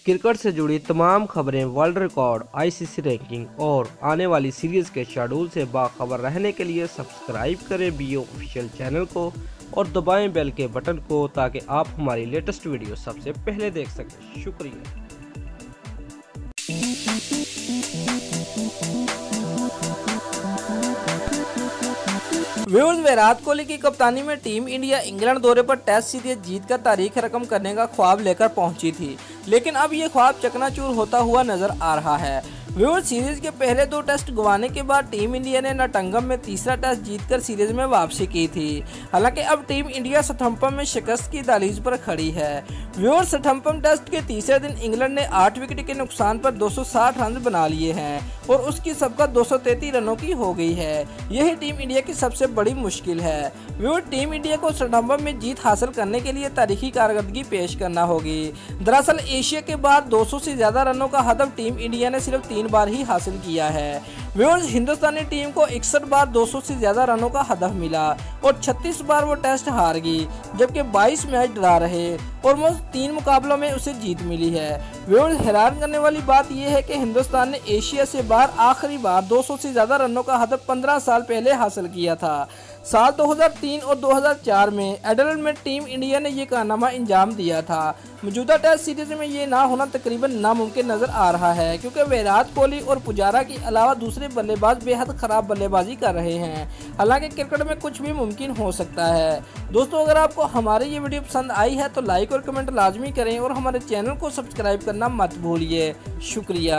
Cricket से जुड़ी तमाम खबरें, वर्ल्ड रिकॉर्ड, आईसीसी रैंकिंग और आने वाली सीरीज के शेड्यूल से बाखबर रहने के लिए सब्सक्राइब करें बीओ ऑफिशियल चैनल को और दबाएं बेल के बटन को ताकि आप हमारी लेटेस्ट वीडियो सबसे पहले देख सकें। शुक्रिया। व्यूअर्स, विराट कोहली की कप्तानी में टीम इंडिया इंग्लैंड दौरे पर टेस्ट सीरीज जीतकर तारीख रकम करने का ख्वाब लेकर पहुंची थी, लेकिन अब ये ख्वाब चकनाचूर होता हुआ नजर आ रहा है। व्यूअर्स, सीरीज के पहले 2 टेस्ट गंवाने के बाद टीम इंडिया ने नटंगम में तीसरा टेस्ट जीतकर सीरीज में वापसी की थी। हालांकि अब टीम इंडिया सथम्पम में शिकस्त की दहलीज पर खड़ी है। व्यूअर्स, सथम्पम टेस्ट के तीसरे दिन इंग्लैंड ने 8 विकेट के नुकसान पर 260 रन बना लिए हैं और उसकी सबका 233 रनों की हो गई है। यही टीम इंडिया की सबसे बड़ी मुश्किल है। व्यूअर्स, टीम इंडिया को सथम्पम में जीत हासिल करने के लिए तारीखी कारकर्दगी पेश करना होगी। दरअसल एशिया के बाद 200 से ज्यादा रनों का हदफ टीम इंडिया ने सिर्फ 3 बार ही हासिल किया है। व्यूअर्स, हिंदुस्तानी टीम को 61 बार 200 से ज्यादा रनों का हदफ मिला और 36 बार वो टेस्ट हार गई, जबकि 22 मैच ड्रा रहे और 3 मुकाबलों में उसे जीत मिली है। व्यूअर्स, हैरान करने वाली बात यह है कि हिंदुस्तान ने एशिया से बाहर आखिरी बार 200 से ज्यादा रनों का हदफ 15 साल पहले हासिल किया था। साल 2003 और 2004 में एडिलेड में टीम इंडिया ने ये कारनामा अंजाम दिया था। मौजूदा टेस्ट सीरीज में ये ना होना तकरीबन नामुमकिन नजर आ रहा है, क्योंकि विराट कोहली और पुजारा के अलावा दूसरे बल्लेबाज बेहद खराब बल्लेबाजी कर रहे हैं। हालांकि क्रिकेट में कुछ भी मुमकिन हो सकता है। दोस्तों, अगर आपको हमारी ये वीडियो पसंद आई है तो लाइक और कमेंट लाजमी करें और हमारे चैनल को सब्सक्राइब करना मत भूलिए। शुक्रिया।